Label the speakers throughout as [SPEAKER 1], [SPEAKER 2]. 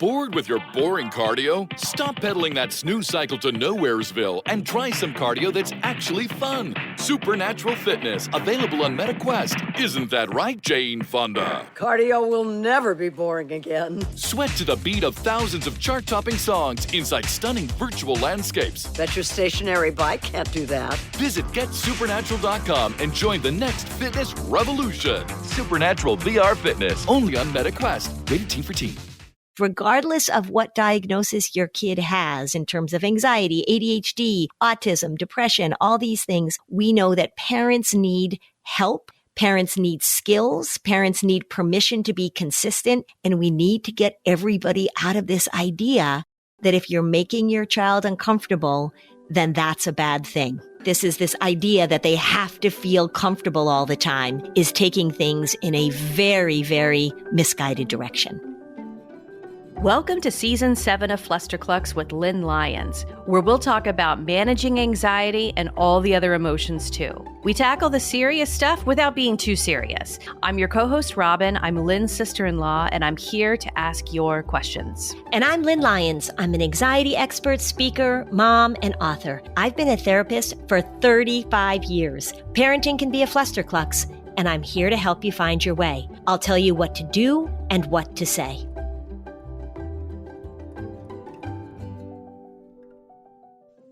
[SPEAKER 1] Bored with your boring cardio? Stop pedaling that snooze cycle to Nowheresville and try some cardio that's actually fun. Supernatural Fitness, available on MetaQuest. Isn't that right, Jane Fonda?
[SPEAKER 2] Cardio will never be boring again.
[SPEAKER 1] Sweat to the beat of thousands of chart-topping songs inside stunning virtual landscapes.
[SPEAKER 2] Bet your stationary bike can't do that.
[SPEAKER 1] Visit GetSupernatural.com and join the next fitness revolution. Supernatural VR Fitness, only on MetaQuest. Rated Teen for Teen.
[SPEAKER 3] Regardless of what diagnosis your kid has in terms of anxiety, ADHD, autism, depression, all these things, we know that parents need help. Parents need skills. Parents need permission to be consistent. And we need to get everybody out of this idea that if you're making your child uncomfortable, then that's a bad thing. This idea that they have to feel comfortable all the time is taking things in a very, very misguided direction.
[SPEAKER 4] Welcome to Season 7 of Flusterclux with Lynn Lyons, where we'll talk about managing anxiety and all the other emotions too. We tackle the serious stuff without being too serious. I'm your co-host Robin, I'm Lynn's sister-in-law, and I'm here to ask your questions.
[SPEAKER 3] And I'm Lynn Lyons. I'm an anxiety expert, speaker, mom, and author. I've been a therapist for 35 years. Parenting can be a flusterclux, and I'm here to help you find your way. I'll tell you what to do and what to say.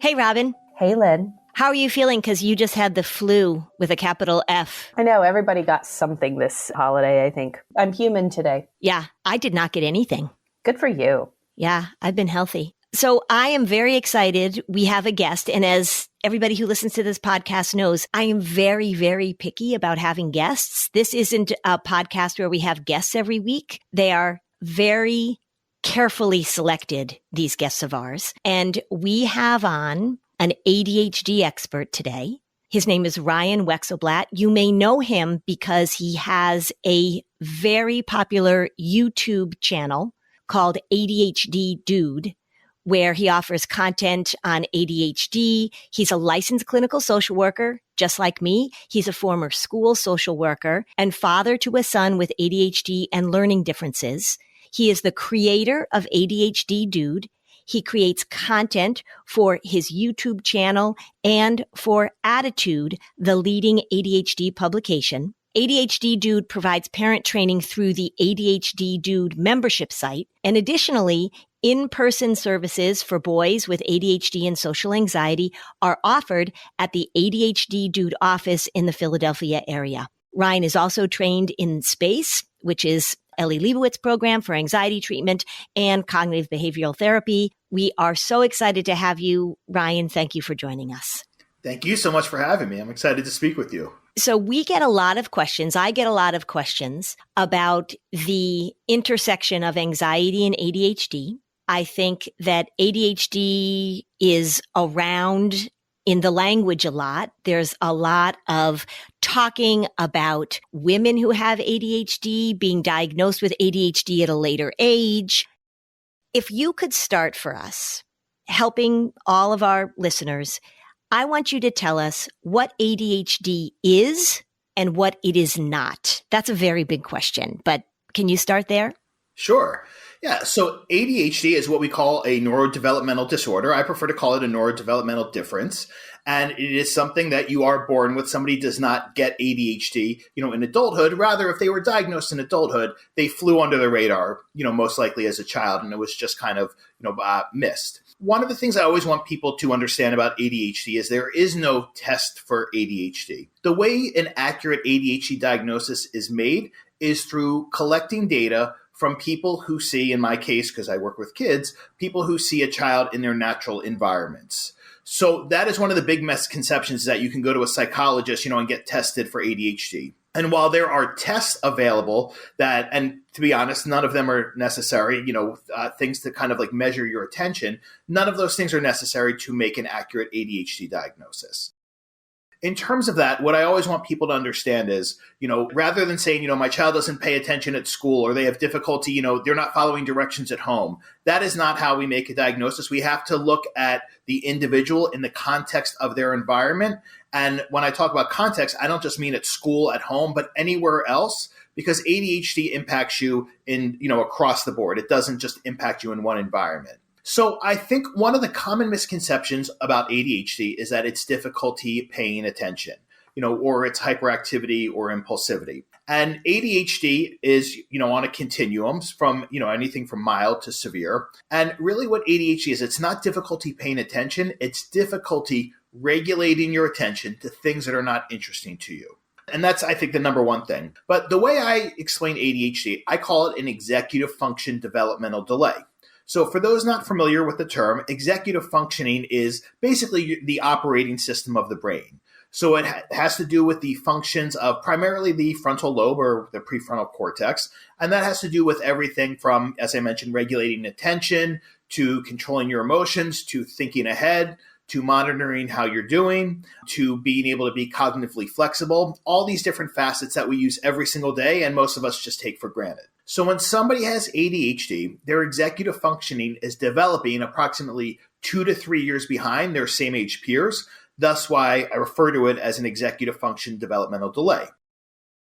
[SPEAKER 3] Hey, Robin.
[SPEAKER 5] Hey, Lynn.
[SPEAKER 3] How are you feeling? Because you just had the flu with a capital F.
[SPEAKER 5] I know, everybody got something this holiday, I think. I'm human today.
[SPEAKER 3] Yeah, I did not get anything.
[SPEAKER 5] Good for you.
[SPEAKER 3] Yeah, I've been healthy. So I am very excited. We have a guest. And as everybody who listens to this podcast knows, I am very, very picky about having guests. This isn't a podcast where we have guests every week. They are very carefully selected, these guests of ours. And we have on an ADHD expert today. His name is Ryan Wexelblatt. You may know him because he has a very popular YouTube channel called ADHD Dude, where he offers content on ADHD. He's a licensed clinical social worker, just like me. He's a former school social worker and father to a son with ADHD and learning differences. He is the creator of ADHD Dude. He creates content for his YouTube channel and for Attitude, the leading ADHD publication. ADHD Dude provides parent training through the ADHD Dude membership site. And additionally, in-person services for boys with ADHD and social anxiety are offered at the ADHD Dude office in the Philadelphia area. Ryan is also trained in SPACE, which is Ellie Leibowitz program for anxiety treatment and cognitive behavioral therapy. We are so excited to have you, Ryan. Thank you for joining us.
[SPEAKER 6] Thank you so much for having me. I'm excited to speak with you.
[SPEAKER 3] So we get a lot of questions. I get a lot of questions about the intersection of anxiety and ADHD. I think that ADHD is around in the language a lot. There's a lot of talking about women who have ADHD, being diagnosed with ADHD at a later age. If you could start for us, helping all of our listeners, I want you to tell us what ADHD is and what it is not. That's a very big question, but can you start there?
[SPEAKER 6] Sure. Yeah. So ADHD is what we call a neurodevelopmental disorder. I prefer to call it a neurodevelopmental difference. And it is something that you are born with. Somebody does not get ADHD, in adulthood. Rather, if they were diagnosed in adulthood, they flew under the radar, most likely as a child. And it was just kind of, missed. One of the things I always want people to understand about ADHD is there is no test for ADHD. The way an accurate ADHD diagnosis is made is through collecting data from people who see, in my case, because I work with kids, people who see a child in their natural environments. So that is one of the big misconceptions, that you can go to a psychologist, and get tested for ADHD. And while there are tests available that, and to be honest, none of them are necessary, things to kind of like measure your attention, none of those things are necessary to make an accurate ADHD diagnosis. In terms of that, what I always want people to understand is, rather than saying, my child doesn't pay attention at school or they have difficulty, they're not following directions at home. That is not how we make a diagnosis. We have to look at the individual in the context of their environment. And when I talk about context, I don't just mean at school, at home, but anywhere else, because ADHD impacts you in, across the board. It doesn't just impact you in one environment. So I think one of the common misconceptions about ADHD is that it's difficulty paying attention, or it's hyperactivity or impulsivity. And ADHD is, on a continuum from, anything from mild to severe. And really what ADHD is, it's not difficulty paying attention. It's difficulty regulating your attention to things that are not interesting to you. And that's, I think, the number one thing. But the way I explain ADHD, I call it an executive function developmental delay. So for those not familiar with the term, executive functioning is basically the operating system of the brain. So it has to do with the functions of primarily the frontal lobe or the prefrontal cortex. And that has to do with everything from, as I mentioned, regulating attention to controlling your emotions, to thinking ahead, to monitoring how you're doing, to being able to be cognitively flexible, all these different facets that we use every single day and most of us just take for granted. So when somebody has ADHD, their executive functioning is developing approximately 2 to 3 years behind their same age peers. Thus why I refer to it as an executive function developmental delay.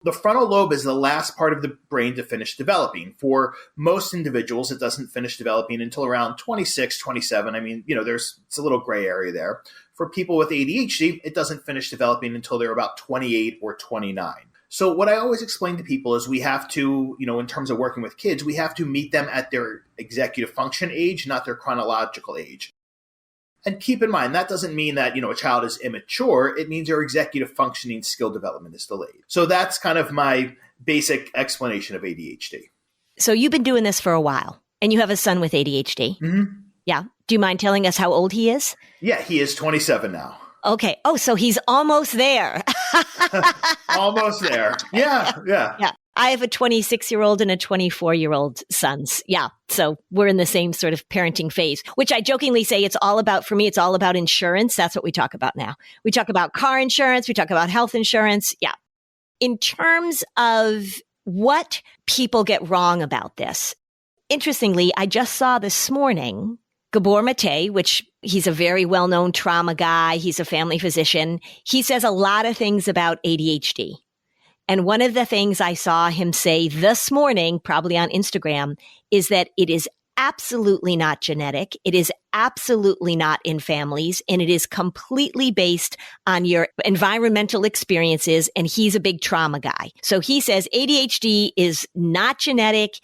[SPEAKER 6] The frontal lobe is the last part of the brain to finish developing. For most individuals, it doesn't finish developing until around 26, 27. I mean, it's a little gray area there. For people with ADHD, it doesn't finish developing until they're about 28 or 29. So what I always explain to people is we have to, in terms of working with kids, we have to meet them at their executive function age, not their chronological age. And keep in mind, that doesn't mean that, a child is immature. It means their executive functioning skill development is delayed. So that's kind of my basic explanation of ADHD.
[SPEAKER 3] So you've been doing this for a while and you have a son with ADHD.
[SPEAKER 6] Mm-hmm.
[SPEAKER 3] Yeah. Do you mind telling us how old he is?
[SPEAKER 6] Yeah, he is 27 now.
[SPEAKER 3] Okay. Oh, so he's almost there.
[SPEAKER 6] Almost there. Yeah.
[SPEAKER 3] I have a 26-year-old and a 24-year-old sons. Yeah. So we're in the same sort of parenting phase, which I jokingly say it's all about insurance. That's what we talk about now. We talk about car insurance. We talk about health insurance. Yeah. In terms of what people get wrong about this, interestingly, I just saw this morning Gabor Mate, which he's a very well-known trauma guy. He's a family physician. He says a lot of things about ADHD. And one of the things I saw him say this morning, probably on Instagram, is that it is absolutely not genetic. It is absolutely not in families. And it is completely based on your environmental experiences. And he's a big trauma guy. So he says ADHD is not genetic.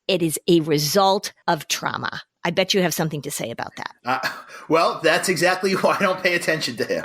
[SPEAKER 3] It is a result of trauma. I bet you have something to say about that.
[SPEAKER 6] Well, that's exactly why I don't pay attention to him.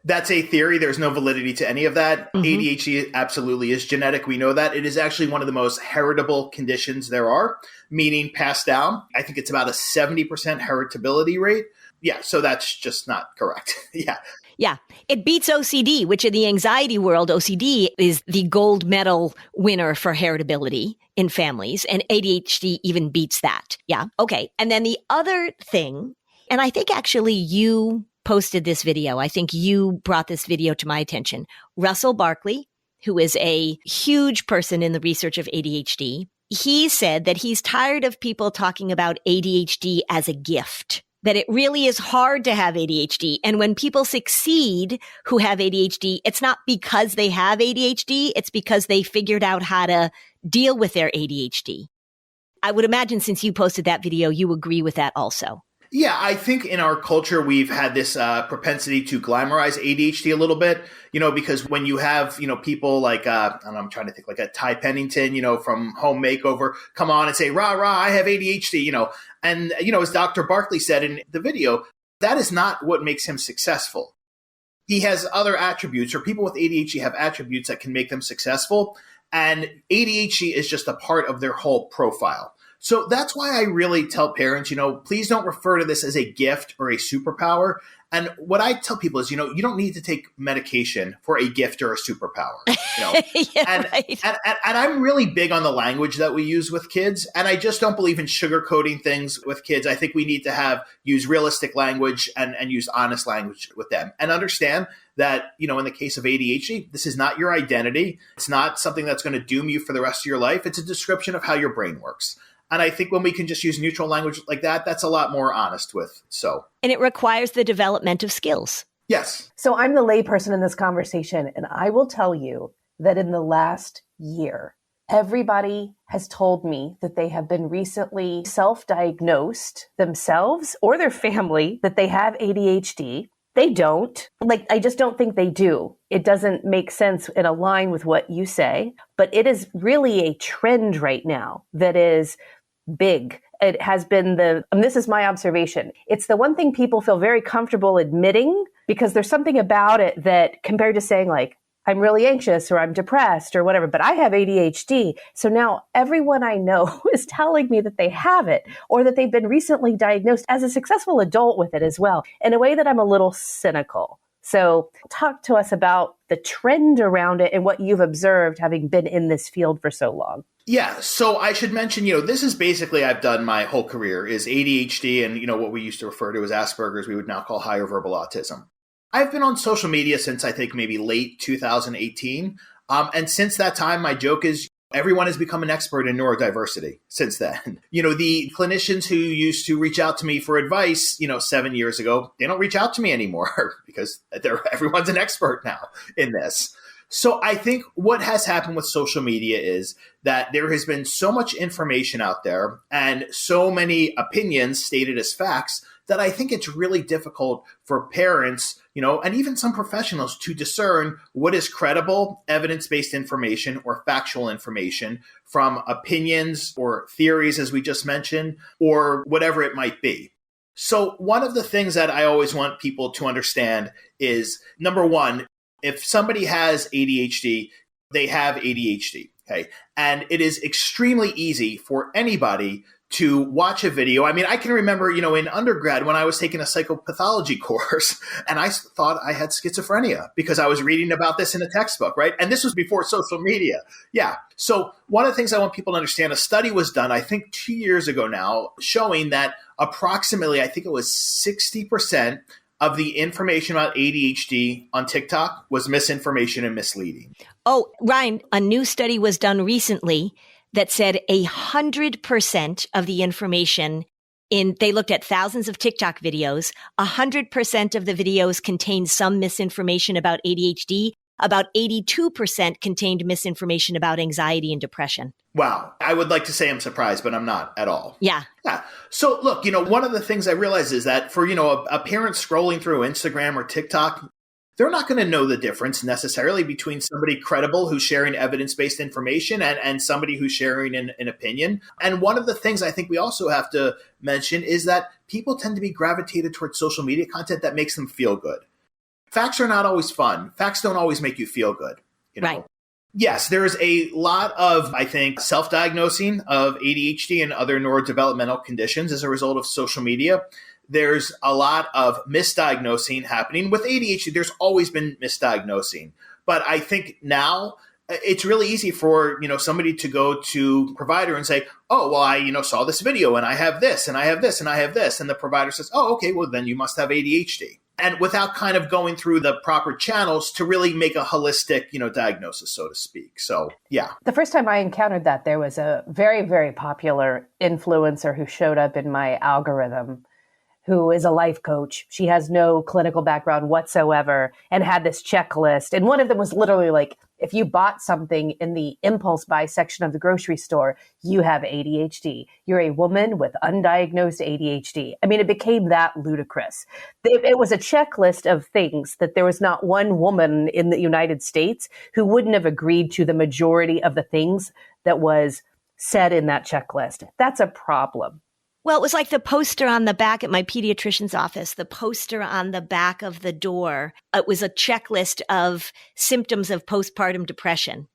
[SPEAKER 6] That's a theory. There's no validity to any of that. Mm-hmm. ADHD absolutely is genetic. We know that. It is actually one of the most heritable conditions there are, meaning passed down. I think it's about a 70% heritability rate. Yeah, so that's just not correct. Yeah.
[SPEAKER 3] Yeah. It beats OCD, which in the anxiety world, OCD is the gold medal winner for heritability in families. And ADHD even beats that. Yeah. Okay. And then the other thing, and I think actually you posted this video. I think you brought this video to my attention. Russell Barkley, who is a huge person in the research of ADHD, he said that he's tired of people talking about ADHD as a gift. That it really is hard to have ADHD. And when people succeed who have ADHD, it's not because they have ADHD, it's because they figured out how to deal with their ADHD. I would imagine since you posted that video, you agree with that also.
[SPEAKER 6] Yeah, I think in our culture, we've had this propensity to glamorize ADHD a little bit, because when you have, people like, I'm trying to think like a Ty Pennington, from Home Makeover, come on and say, rah, rah, I have ADHD, And, as Dr. Barkley said in the video, that is not what makes him successful. He has other attributes, or people with ADHD have attributes that can make them successful. And ADHD is just a part of their whole profile. So that's why I really tell parents, please don't refer to this as a gift or a superpower. And what I tell people is, you don't need to take medication for a gift or a superpower.
[SPEAKER 3] Yeah, right.
[SPEAKER 6] And I'm really big on the language that we use with kids. And I just don't believe in sugarcoating things with kids. I think we need to use realistic language and use honest language with them. And understand that, in the case of ADHD, this is not your identity. It's not something that's going to doom you for the rest of your life. It's a description of how your brain works. And I think when we can just use neutral language like that, that's a lot more honest with. And
[SPEAKER 3] it requires the development of skills.
[SPEAKER 6] Yes.
[SPEAKER 5] So I'm the layperson in this conversation, and I will tell you that in the last year, everybody has told me that they have been recently self-diagnosed themselves or their family that they have ADHD. They don't. I just don't think they do. It doesn't make sense and align with what you say, but it is really a trend right now that is big. It has been this is my observation. It's the one thing people feel very comfortable admitting because there's something about it that compared to saying I'm really anxious or I'm depressed or whatever, but I have ADHD. So now everyone I know is telling me that they have it or that they've been recently diagnosed as a successful adult with it as well, in a way that I'm a little cynical. So talk to us about the trend around it and what you've observed having been in this field for so long.
[SPEAKER 6] Yeah. So I should mention, this is basically I've done my whole career is ADHD and, what we used to refer to as Asperger's, we would now call higher verbal autism. I've been on social media since I think maybe late 2018. And since that time, my joke is everyone has become an expert in neurodiversity since then. The clinicians who used to reach out to me for advice, 7 years ago, they don't reach out to me anymore because everyone's an expert now in this. So I think what has happened with social media is that there has been so much information out there and so many opinions stated as facts that I think it's really difficult for parents, and even some professionals to discern what is credible, evidence-based information or factual information from opinions or theories, as we just mentioned, or whatever it might be. So one of the things that I always want people to understand is, number one, if somebody has ADHD, they have ADHD, okay? And it is extremely easy for anybody to watch a video. I mean, I can remember, in undergrad when I was taking a psychopathology course and I thought I had schizophrenia because I was reading about this in a textbook, right? And this was before social media. Yeah. So one of the things I want people to understand, a study was done, I think 2 years ago now, showing that approximately, I think it was 60% of the information about ADHD on TikTok was misinformation and misleading.
[SPEAKER 3] Oh, Ryan, a new study was done recently that said 100% of the information they looked at thousands of TikTok videos, 100% of the videos contained some misinformation about ADHD, about 82% contained misinformation about anxiety and depression.
[SPEAKER 6] Wow. I would like to say I'm surprised, but I'm not at all.
[SPEAKER 3] Yeah.
[SPEAKER 6] Yeah. So look, one of the things I realize is that for, a parent scrolling through Instagram or TikTok, they're not going to know the difference necessarily between somebody credible who's sharing evidence-based information and somebody who's sharing an opinion. And one of the things I think we also have to mention is that people tend to be gravitated towards social media content that makes them feel good. Facts are not always fun. Facts don't always make you feel good.
[SPEAKER 3] Right.
[SPEAKER 6] Yes, there's a lot of, I think, self-diagnosing of ADHD and other neurodevelopmental conditions as a result of social media. There's a lot of misdiagnosing happening. With ADHD, there's always been misdiagnosing. But I think now it's really easy for, somebody to go to provider and say, oh, well, I, saw this video and I have this and I have this and I have this. And the provider says, oh, okay, well, then you must have ADHD. And without kind of going through the proper channels to really make a holistic, diagnosis, so to speak. So, yeah.
[SPEAKER 5] The first time I encountered that, there was a very, very popular influencer who showed up in my algorithm who is a life coach. She has no clinical background whatsoever and had this checklist. And one of them was literally like, if you bought something in the impulse buy section of the grocery store, you have ADHD. You're a woman with undiagnosed ADHD. I mean, it became that ludicrous. It was a checklist of things that there was not one woman in the United States who wouldn't have agreed to the majority of the things that was said in that checklist. That's a problem.
[SPEAKER 3] Well, it was like the poster on the back at my pediatrician's office, the poster on the back of the door. It was a checklist of symptoms of postpartum depression.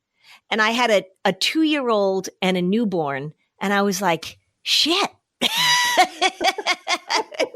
[SPEAKER 3] And I had a 2-year-old and a newborn, and I was like, shit.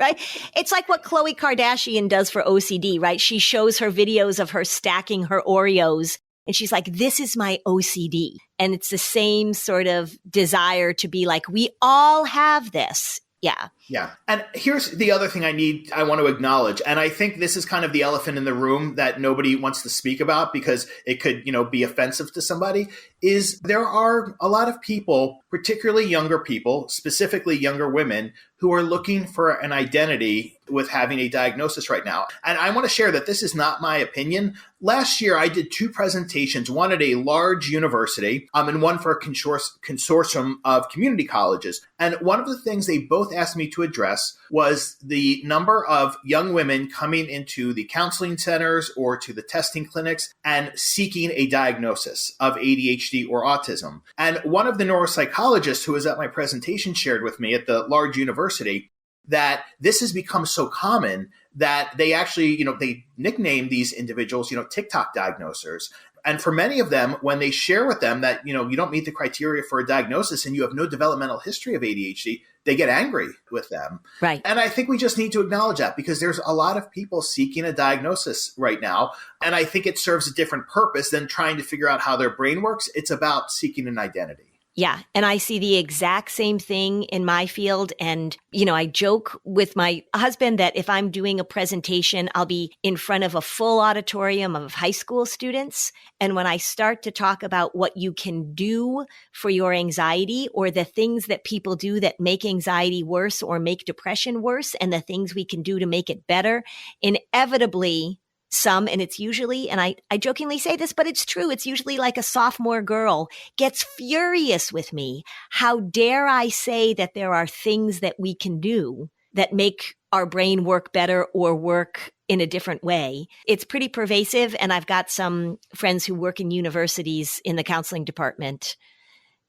[SPEAKER 3] Right? It's like what Khloe Kardashian does for OCD, right? She shows her videos of her stacking her Oreos. And she's like, this is my OCD. And it's the same sort of desire to be like, we all have this. Yeah.
[SPEAKER 6] Yeah. And here's the other thing I want to acknowledge. And I think this is kind of the elephant in the room that nobody wants to speak about because it could, be offensive to somebody, is there are a lot of people, particularly younger people, specifically younger women, who are looking for an identity with having a diagnosis right now. And I want to share that this is not my opinion. Last year, I did 2 presentations, one at a large university and one for a consortium of community colleges. And one of the things they both asked me to address was the number of young women coming into the counseling centers or to the testing clinics and seeking a diagnosis of ADHD or autism. And one of the neuropsychologists who was at my presentation shared with me at the large university that this has become so common that they actually, they nickname these individuals, TikTok diagnosers. And for many of them, when they share with them that, you don't meet the criteria for a diagnosis and you have no developmental history of ADHD, they get angry with them.
[SPEAKER 3] Right.
[SPEAKER 6] And I think we just need to acknowledge that because there's a lot of people seeking a diagnosis right now. And I think it serves a different purpose than trying to figure out how their brain works. It's about seeking an identity.
[SPEAKER 3] Yeah. And I see the exact same thing in my field. And, I joke with my husband that if I'm doing a presentation, I'll be in front of a full auditorium of high school students. And when I start to talk about what you can do for your anxiety or the things that people do that make anxiety worse or make depression worse and the things we can do to make it better, inevitably and it's usually, and I jokingly say this, but it's true. It's usually like a sophomore girl gets furious with me. How dare I say that there are things that we can do that make our brain work better or work in a different way? It's pretty pervasive. And I've got some friends who work in universities in the counseling department.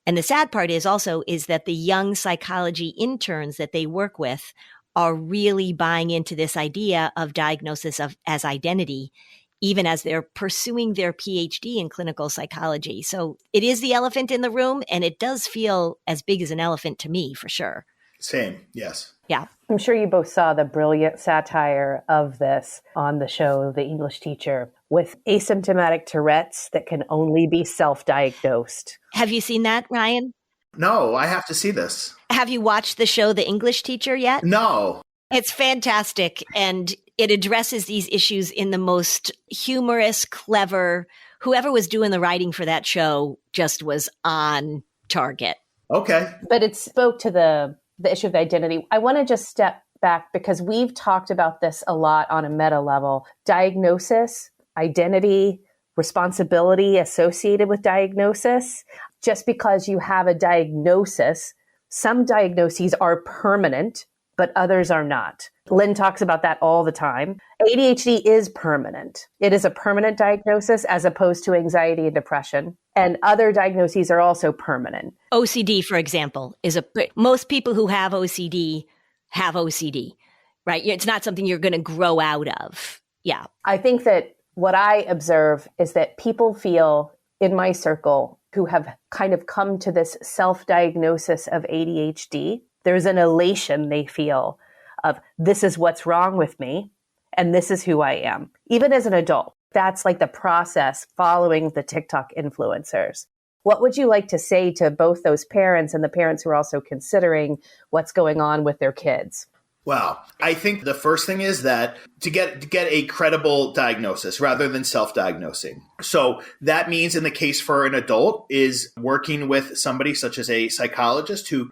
[SPEAKER 3] And the sad part is that the young psychology interns that they work with are really buying into this idea of diagnosis as identity, even as they're pursuing their PhD in clinical psychology. So it is the elephant in the room, and it does feel as big as an elephant to me, for sure.
[SPEAKER 6] Same, yes.
[SPEAKER 3] Yeah.
[SPEAKER 5] I'm sure you both saw the brilliant satire of this on the show, The English Teacher, with asymptomatic Tourette's that can only be self-diagnosed.
[SPEAKER 3] Have you seen that, Ryan?
[SPEAKER 6] No, I have to see this.
[SPEAKER 3] Have you watched the show The English Teacher yet?
[SPEAKER 6] No.
[SPEAKER 3] It's fantastic. And it addresses these issues in the most humorous, clever, whoever was doing the writing for that show just was on target.
[SPEAKER 6] Okay.
[SPEAKER 5] But it spoke to the issue of identity. I want to just step back because we've talked about this a lot on a meta level. Diagnosis, identity, responsibility associated with diagnosis. Just because you have a diagnosis, some diagnoses are permanent, but others are not. Lynn talks about that all the time. ADHD is permanent. It is a permanent diagnosis as opposed to anxiety and depression. And other diagnoses are also permanent.
[SPEAKER 3] OCD, for example, most people who have OCD, right? It's not something you're going to grow out of. Yeah.
[SPEAKER 5] I think that what I observe is that people feel in my circle who have kind of come to this self-diagnosis of ADHD, there's an elation they feel of this is what's wrong with me and this is who I am. Even as an adult, that's like the process following the TikTok influencers. What would you like to say to both those parents and the parents who are also considering what's going on with their kids?
[SPEAKER 6] Well, I think the first thing is that to get a credible diagnosis rather than self-diagnosing. So that means in the case for an adult is working with somebody such as a psychologist who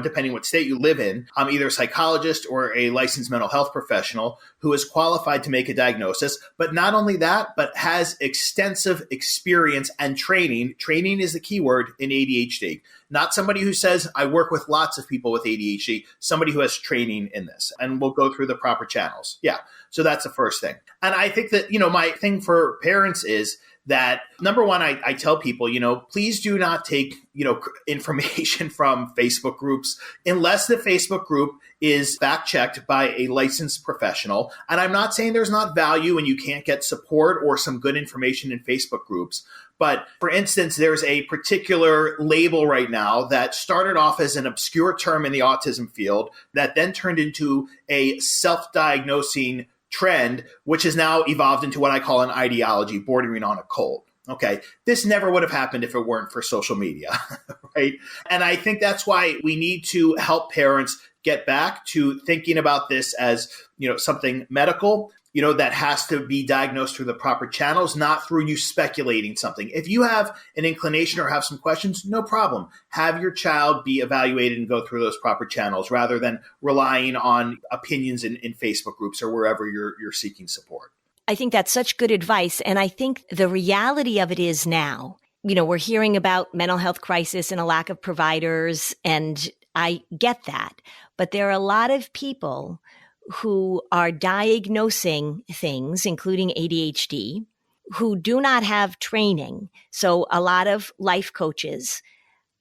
[SPEAKER 6] depending what state you live in, either a psychologist or a licensed mental health professional who is qualified to make a diagnosis. But not only that, but has extensive experience and training. Training is the key word in ADHD. Not somebody who says, I work with lots of people with ADHD, somebody who has training in this and will go through the proper channels. Yeah. So that's the first thing. And I think that, my thing for parents is that, number one, I tell people, please do not take, information from Facebook groups unless the Facebook group is fact-checked by a licensed professional. And I'm not saying there's not value and you can't get support or some good information in Facebook groups. But for instance, there's a particular label right now that started off as an obscure term in the autism field that then turned into a self-diagnosing trend, which has now evolved into what I call an ideology bordering on a cult. Okay, this never would have happened if it weren't for social media, right? And I think that's why we need to help parents get back to thinking about this as, something medical that has to be diagnosed through the proper channels, not through you speculating something. If you have an inclination or have some questions, no problem. Have your child be evaluated and go through those proper channels rather than relying on opinions in Facebook groups or wherever you're seeking support.
[SPEAKER 3] I think that's such good advice. And I think the reality of it is now, we're hearing about mental health crisis and a lack of providers, and I get that. But there are a lot of people who are diagnosing things, including ADHD, who do not have training. So a lot of life coaches.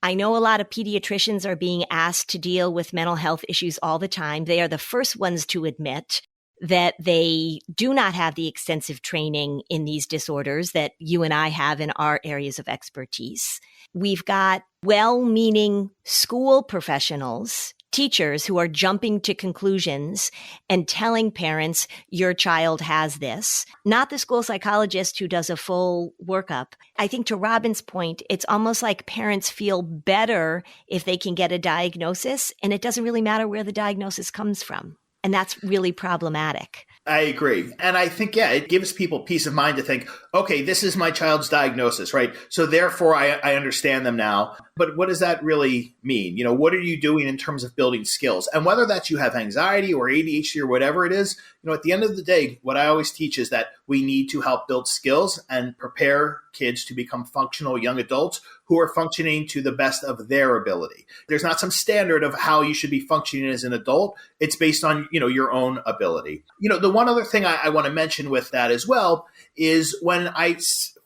[SPEAKER 3] I know a lot of pediatricians are being asked to deal with mental health issues all the time. They are the first ones to admit that they do not have the extensive training in these disorders that you and I have in our areas of expertise. We've got well-meaning school professionals, teachers who are jumping to conclusions and telling parents, your child has this, not the school psychologist who does a full workup. I think to Robin's point, it's almost like parents feel better if they can get a diagnosis, and it doesn't really matter where the diagnosis comes from. And that's really problematic.
[SPEAKER 6] I agree. And I think, it gives people peace of mind to think, okay, this is my child's diagnosis, right? So therefore, I understand them now. But what does that really mean? What are you doing in terms of building skills? And whether that's you have anxiety or ADHD or whatever it is, at the end of the day, what I always teach is that we need to help build skills and prepare kids to become functional young adults who are functioning to the best of their ability. There's not some standard of how you should be functioning as an adult. It's based on, your own ability. The one other thing I want to mention with that as well is when I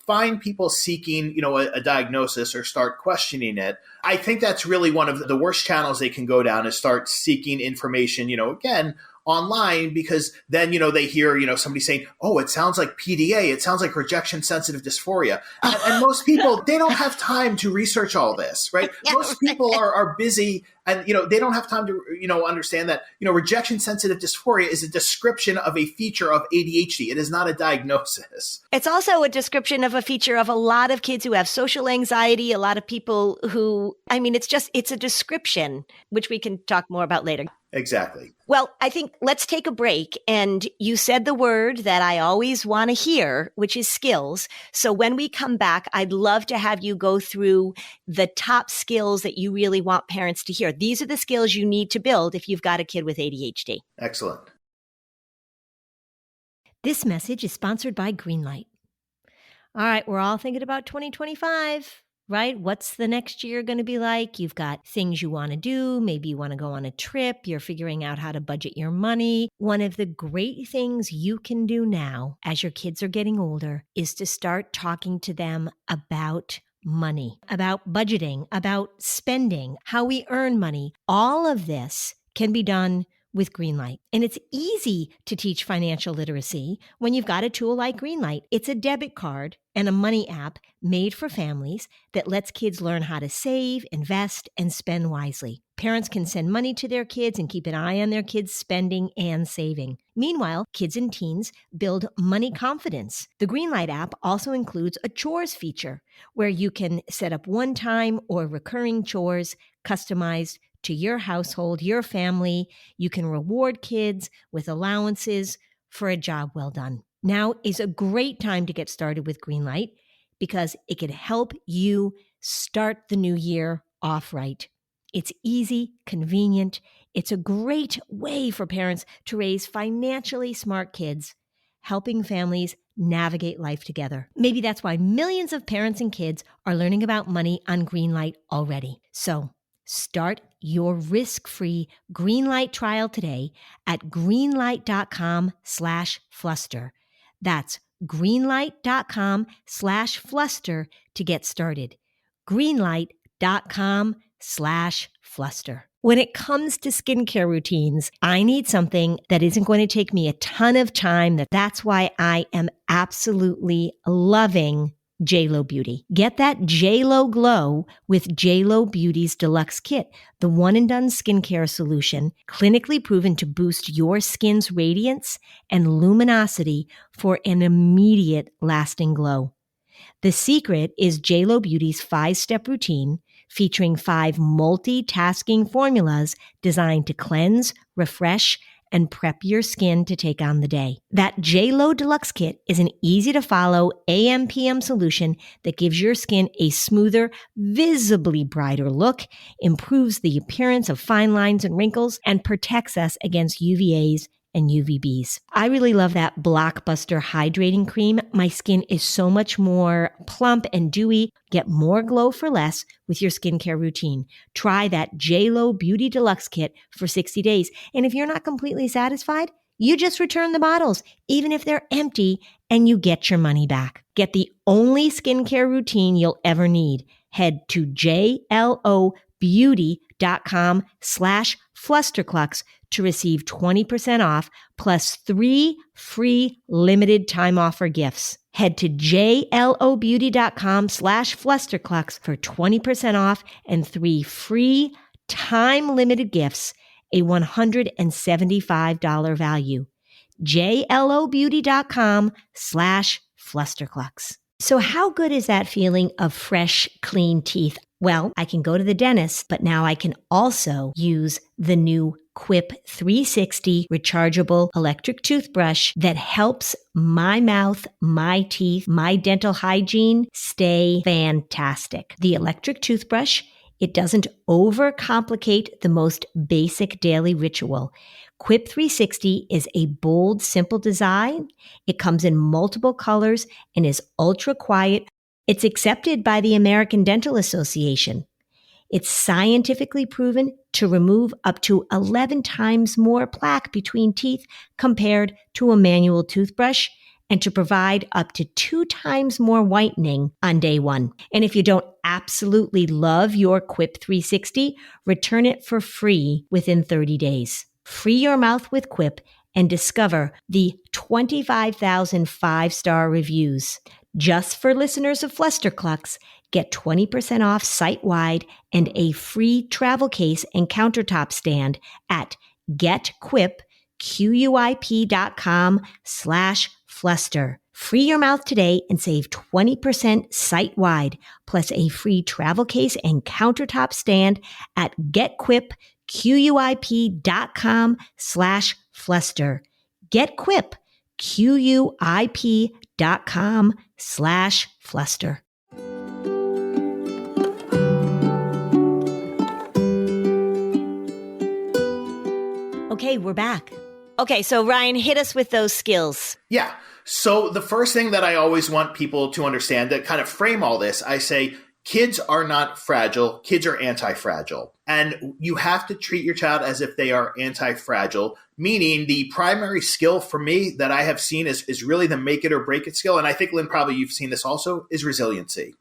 [SPEAKER 6] find people seeking, a diagnosis or start questioning it, I think that's really one of the worst channels they can go down is start seeking information, again, online, because then, they hear, somebody saying, oh, it sounds like PDA. It sounds like rejection sensitive dysphoria. And most people, they don't have time to research all this, right? Most people are busy and, they don't have time to, understand that, rejection sensitive dysphoria is a description of a feature of ADHD. It is not a diagnosis.
[SPEAKER 3] It's also a description of a feature of a lot of kids who have social anxiety, a lot of people who, it's a description, which we can talk more about later.
[SPEAKER 6] Exactly.
[SPEAKER 3] Well, I think let's take a break. And you said the word that I always want to hear, which is skills. So when we come back, I'd love to have you go through the top skills that you really want parents to hear. These are the skills you need to build if you've got a kid with ADHD.
[SPEAKER 6] Excellent.
[SPEAKER 3] This message is sponsored by Greenlight. All right, we're all thinking about 2025. Right? What's the next year going to be like? You've got things you want to do. Maybe you want to go on a trip. You're figuring out how to budget your money. One of the great things you can do now as your kids are getting older is to start talking to them about money, about budgeting, about spending, how we earn money. All of this can be done with Greenlight. And it's easy to teach financial literacy when you've got a tool like Greenlight. It's a debit card and a money app made for families that lets kids learn how to save, invest, and spend wisely. Parents can send money to their kids and keep an eye on their kids' spending and saving. Meanwhile, kids and teens build money confidence. The Greenlight app also includes a chores feature where you can set up one-time or recurring chores customized to your household, your family. You can reward kids with allowances for a job well done. Now is a great time to get started with Greenlight because it could help you start the new year off right. It's easy, convenient. It's a great way for parents to raise financially smart kids, helping families navigate life together. Maybe that's why millions of parents and kids are learning about money on Greenlight already. So start your risk-free Greenlight trial today at greenlight.com/fluster. That's greenlight.com/fluster to get started. greenlight.com/fluster. When it comes to skincare routines, I need something that isn't going to take me a ton of time. That's why I am absolutely loving JLo Beauty. Get that JLo glow with JLo Beauty's Deluxe Kit, the one and done skincare solution, clinically proven to boost your skin's radiance and luminosity for an immediate lasting glow. The secret is JLo Beauty's 5-step routine featuring 5 multitasking formulas designed to cleanse, refresh, and prep your skin to take on the day. That J-Lo Deluxe Kit is an easy-to-follow AM/PM solution that gives your skin a smoother, visibly brighter look, improves the appearance of fine lines and wrinkles, and protects us against UVAs and UVBs. I really love that Blockbuster Hydrating Cream. My skin is so much more plump and dewy. Get more glow for less with your skincare routine. Try that J-Lo Beauty Deluxe Kit for 60 days. And if you're not completely satisfied, you just return the bottles, even if they're empty, and you get your money back. Get the only skincare routine you'll ever need. Head to jlobeauty.com/Flusterclux to receive 20% off plus 3 free limited time offer gifts. Head to jlobeauty.com/Flusterclux for 20% off and 3 free time limited gifts, a $175 value. jlobeauty.com/Flusterclux. So how good is that feeling of fresh, clean teeth? Well, I can go to the dentist, but now I can also use the new Quip 360 rechargeable electric toothbrush that helps my mouth, my teeth, my dental hygiene stay fantastic. The electric toothbrush, it doesn't overcomplicate the most basic daily ritual. Quip 360 is a bold, simple design. It comes in multiple colors and is ultra quiet. It's accepted by the American Dental Association. It's scientifically proven to remove up to 11 times more plaque between teeth compared to a manual toothbrush, and to provide up to 2 times more whitening on day 1. And if you don't absolutely love your Quip 360, return it for free within 30 days. Free your mouth with Quip and discover the 25,000 5-star reviews. Just for listeners of Flusterclux, get 20% off site-wide and a free travel case and countertop stand at getquip.com/Fluster. Free your mouth today and save 20% site-wide, plus a free travel case and countertop stand at getquip.com/Fluster. Get Quip, QUIP.com/Fluster. Okay, we're back. Okay, so Ryan, hit us with those skills.
[SPEAKER 6] Yeah. So the first thing that I always want people to understand, to kind of frame all this, I say kids are not fragile. Kids are anti-fragile. And you have to treat your child as if they are anti-fragile, meaning the primary skill for me that I have seen is really the make it or break it skill. And I think, Lynn, probably you've seen this also, is resiliency.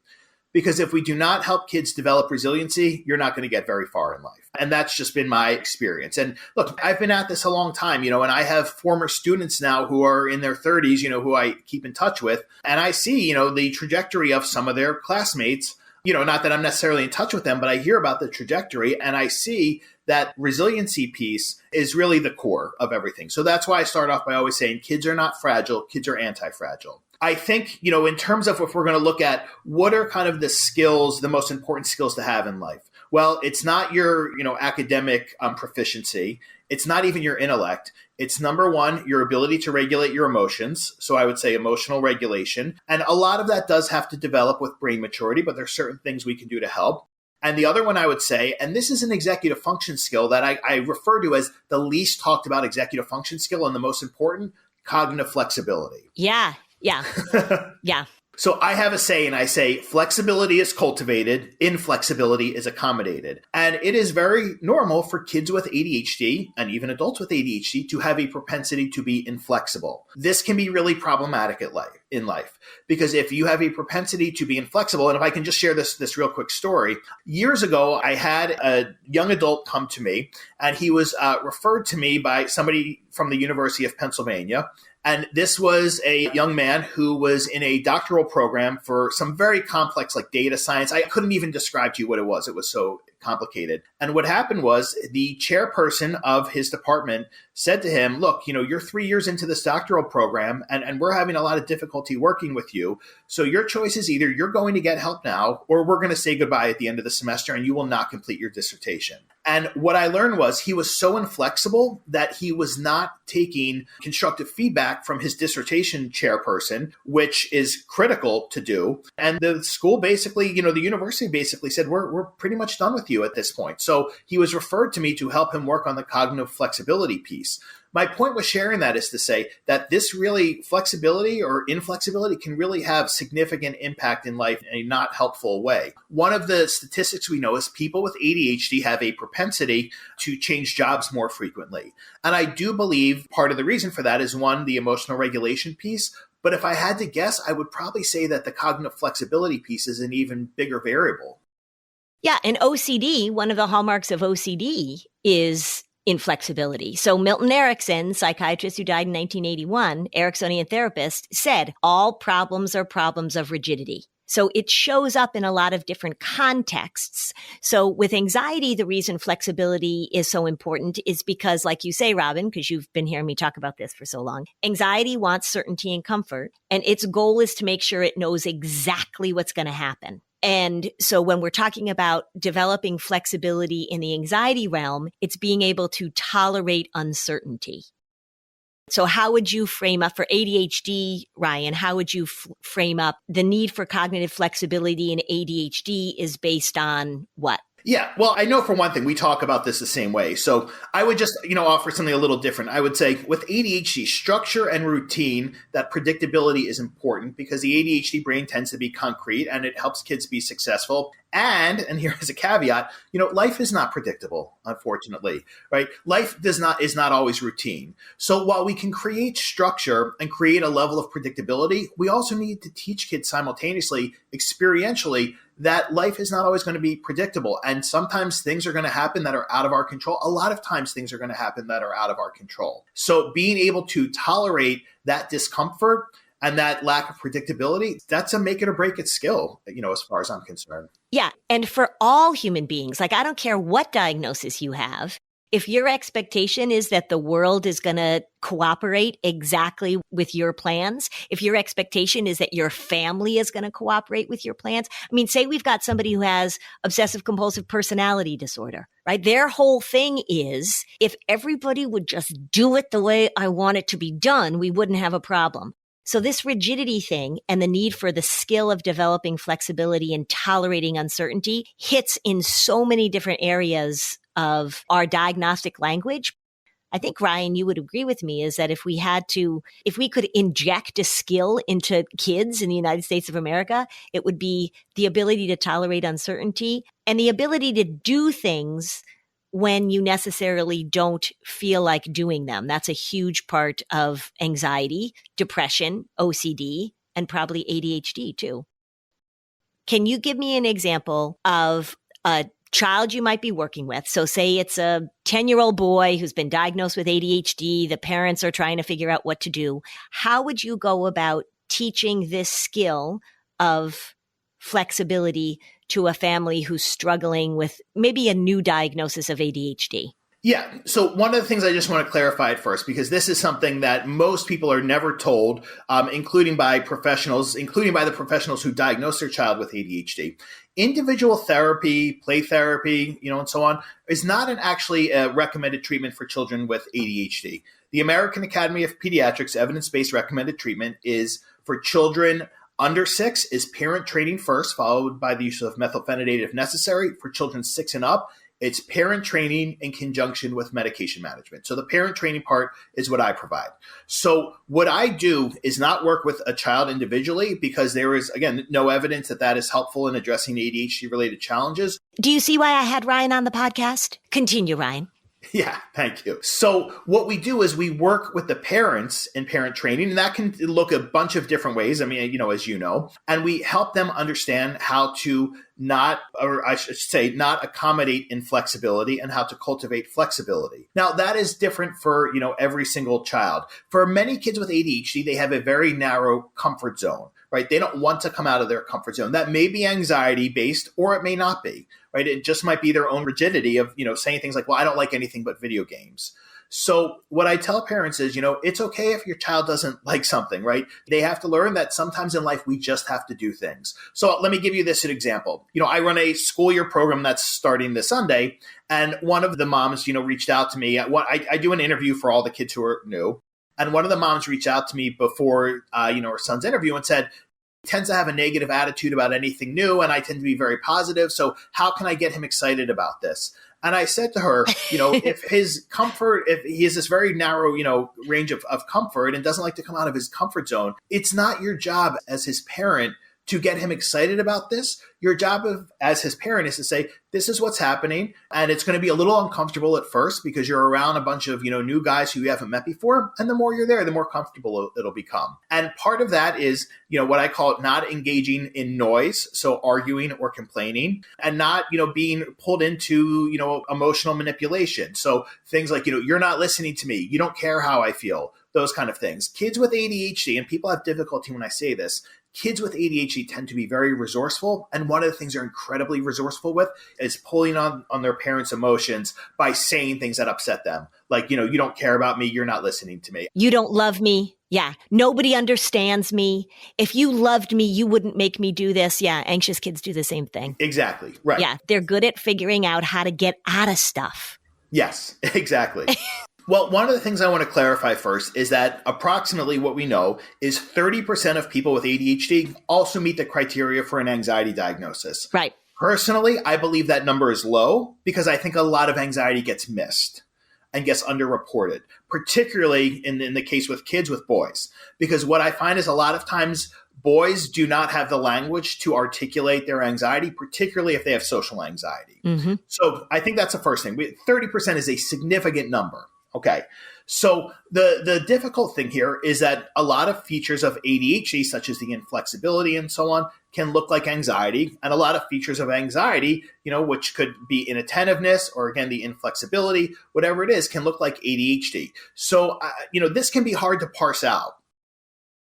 [SPEAKER 6] Because if we do not help kids develop resiliency, you're not going to get very far in life. And that's just been my experience. And look, I've been at this a long time, and I have former students now who are in their 30s, who I keep in touch with. And I see, the trajectory of some of their classmates, not that I'm necessarily in touch with them, but I hear about the trajectory and I see that resiliency piece is really the core of everything. So that's why I start off by always saying kids are not fragile, kids are anti-fragile. I think, in terms of if we're going to look at what are kind of the skills, the most important skills to have in life. Well, it's not your, academic proficiency. It's not even your intellect. It's number one, your ability to regulate your emotions. So I would say emotional regulation. And a lot of that does have to develop with brain maturity, but there's certain things we can do to help. And the other one I would say, and this is an executive function skill that I refer to as the least talked about executive function skill and the most important, cognitive flexibility.
[SPEAKER 3] Yeah. So
[SPEAKER 6] I have a saying, I say flexibility is cultivated, inflexibility is accommodated. And it is very normal for kids with ADHD and even adults with ADHD to have a propensity to be inflexible. This can be really problematic in life because if you have a propensity to be inflexible, and if I can just share this real quick story, years ago, I had a young adult come to me and he was referred to me by somebody from the University of Pennsylvania. And this was a young man who was in a doctoral program for some very complex, like data science. I couldn't even describe to you what it was. It was so complicated. And what happened was the chairperson of his department said to him, look, you're 3 years into this doctoral program and we're having a lot of difficulty working with you. So your choice is either you're going to get help now or we're going to say goodbye at the end of the semester and you will not complete your dissertation. And what I learned was he was so inflexible that he was not taking constructive feedback from his dissertation chairperson, which is critical to do. And the school basically, the university basically said, we're pretty much done with you at this point. So he was referred to me to help him work on the cognitive flexibility piece. My point with sharing that is to say that this really flexibility or inflexibility can really have significant impact in life in a not helpful way. One of the statistics we know is people with ADHD have a propensity to change jobs more frequently. And I do believe part of the reason for that is, one, the emotional regulation piece. But if I had to guess, I would probably say that the cognitive flexibility piece is an even bigger variable.
[SPEAKER 3] Yeah, and OCD, one of the hallmarks of OCD is inflexibility. So Milton Erickson, psychiatrist who died in 1981, Ericksonian therapist, said all problems are problems of rigidity. So it shows up in a lot of different contexts. So with anxiety, the reason flexibility is so important is because, like you say, Robin, because you've been hearing me talk about this for so long, anxiety wants certainty and comfort, and its goal is to make sure it knows exactly what's going to happen. And so when we're talking about developing flexibility in the anxiety realm, it's being able to tolerate uncertainty. So how would you frame up for ADHD, Ryan? How would you frame up the need for cognitive flexibility in ADHD is based on what?
[SPEAKER 6] Yeah, well, I know for one thing, we talk about this the same way. So I would just, offer something a little different. I would say with ADHD, structure and routine, that predictability is important because the ADHD brain tends to be concrete and it helps kids be successful. And here is a caveat, life is not predictable, unfortunately, right? Life is not always routine. So while we can create structure and create a level of predictability, we also need to teach kids simultaneously, experientially, that life is not always going to be predictable. And sometimes things are going to happen that are out of our control. A lot of times things are going to happen that are out of our control. So being able to tolerate that discomfort and that lack of predictability, that's a make it or break it skill, as far as I'm concerned.
[SPEAKER 3] Yeah. And for all human beings, I don't care what diagnosis you have, if your expectation is that the world is going to cooperate exactly with your plans, if your expectation is that your family is going to cooperate with your plans, say we've got somebody who has obsessive compulsive personality disorder, right? Their whole thing is, if everybody would just do it the way I want it to be done, we wouldn't have a problem. So this rigidity thing and the need for the skill of developing flexibility and tolerating uncertainty hits in so many different areas of our diagnostic language. I think, Ryan, you would agree with me, is that if we could inject a skill into kids in the United States of America, it would be the ability to tolerate uncertainty and the ability to do things when you necessarily don't feel like doing them. That's a huge part of anxiety, depression, OCD, and probably ADHD too. Can you give me an example of a child you might be working with? So say it's a 10-year-old boy who's been diagnosed with ADHD. The parents are trying to figure out what to do. How would you go about teaching this skill of flexibility to a family who's struggling with maybe a new diagnosis of ADHD?
[SPEAKER 6] Yeah. So one of the things I just want to clarify at first, because this is something that most people are never told, including by the professionals who diagnose their child with ADHD. Individual therapy, play therapy, and so on, is not actually a recommended treatment for children with ADHD. The American Academy of Pediatrics evidence-based recommended treatment is for children under 6 is parent training first, followed by the use of methylphenidate if necessary. For children 6 and up, it's parent training in conjunction with medication management. So the parent training part is what I provide. So what I do is not work with a child individually because there is, again, no evidence that is helpful in addressing ADHD-related challenges.
[SPEAKER 3] Do you see why I had Ryan on the podcast? Continue, Ryan.
[SPEAKER 6] Yeah, thank you. So what we do is we work with the parents in parent training, and that can look a bunch of different ways. As you know, and we help them understand how to not accommodate inflexibility and how to cultivate flexibility. Now, that is different for, every single child. For many kids with ADHD, they have a very narrow comfort zone, right? They don't want to come out of their comfort zone. That may be anxiety based, or it may not be, right? It just might be their own rigidity of, saying things like, well, I don't like anything but video games. So what I tell parents is, it's okay if your child doesn't like something, right? They have to learn that sometimes in life we just have to do things. So let me give you this an example. I run a school year program that's starting this Sunday, and one of the moms, reached out to me. I do an interview for all the kids who are new, and one of the moms reached out to me before, her son's interview and said, tends to have a negative attitude about anything new, and I tend to be very positive. So how can I get him excited about this? And I said to her, if he has this very narrow, range of comfort and doesn't like to come out of his comfort zone, it's not your job as his parent to get him excited about this. Your job as his parent is to say, this is what's happening. And it's going to be a little uncomfortable at first because you're around a bunch of, new guys who you haven't met before. And the more you're there, the more comfortable it'll become. And part of that is, what I call not engaging in noise. So arguing or complaining, and not, being pulled into, emotional manipulation. So things like, you're not listening to me. You don't care how I feel. Those kind of things. Kids with ADHD, and people have difficulty when I say this, kids with ADHD tend to be very resourceful. And one of the things they're incredibly resourceful with is pulling on their parents' emotions by saying things that upset them. Like, you don't care about me. You're not listening to me.
[SPEAKER 3] You don't love me. Yeah. Nobody understands me. If you loved me, you wouldn't make me do this. Yeah. Anxious kids do the same thing.
[SPEAKER 6] Exactly. Right.
[SPEAKER 3] Yeah. They're good at figuring out how to get out of stuff.
[SPEAKER 6] Yes, exactly. Well, one of the things I want to clarify first is that approximately what we know is 30% of people with ADHD also meet the criteria for an anxiety diagnosis.
[SPEAKER 3] Right.
[SPEAKER 6] Personally, I believe that number is low because I think a lot of anxiety gets missed and gets underreported, particularly in the case with kids with boys. Because what I find is a lot of times boys do not have the language to articulate their anxiety, particularly if they have social anxiety. Mm-hmm. So I think that's the first thing. 30% is a significant number. Okay. So the difficult thing here is that a lot of features of ADHD, such as the inflexibility and so on, can look like anxiety. And a lot of features of anxiety, which could be inattentiveness or, again, the inflexibility, whatever it is, can look like ADHD. So, this can be hard to parse out,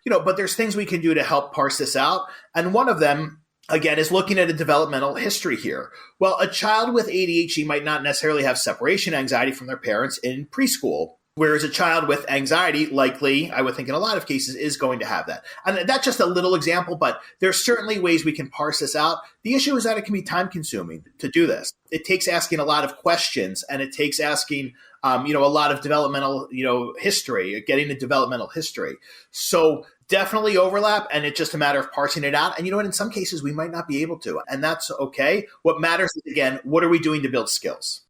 [SPEAKER 6] but there's things we can do to help parse this out. And one of them, again, is looking at a developmental history here. Well, a child with ADHD might not necessarily have separation anxiety from their parents in preschool, whereas a child with anxiety likely, I would think in a lot of cases, is going to have that. And that's just a little example, but there's certainly ways we can parse this out. The issue is that it can be time consuming to do this. It takes asking a lot of questions, and it takes asking a lot of developmental, history, getting the developmental history. So definitely overlap, and it's just a matter of parsing it out. And in some cases, we might not be able to, and that's okay. What matters is, again, what are we doing to build skills?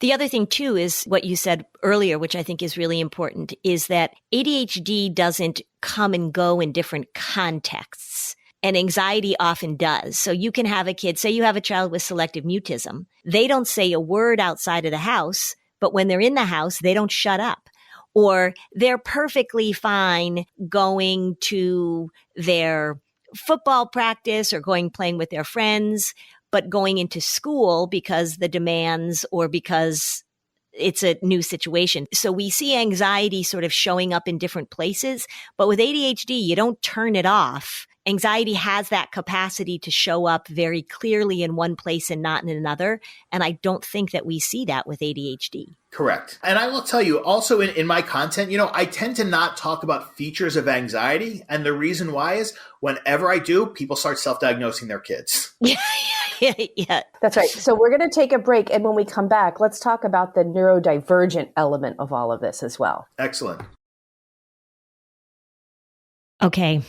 [SPEAKER 3] The other thing, too, is what you said earlier, which I think is really important, is that ADHD doesn't come and go in different contexts. And anxiety often does. So you can have a kid, say you have a child with selective mutism. They don't say a word outside of the house, but when they're in the house, they don't shut up. Or they're perfectly fine going to their football practice or playing with their friends, but going into school because the demands or because it's a new situation. So we see anxiety sort of showing up in different places, but with ADHD, you don't turn it off. Anxiety has that capacity to show up very clearly in one place and not in another. And I don't think that we see that with ADHD.
[SPEAKER 6] Correct. And I will tell you also in my content, I tend to not talk about features of anxiety. And the reason why is whenever I do, people start self-diagnosing their kids.
[SPEAKER 3] Yeah.
[SPEAKER 5] That's right. So we're going to take a break. And when we come back, let's talk about the neurodivergent element of all of this as well.
[SPEAKER 6] Excellent.
[SPEAKER 3] Okay.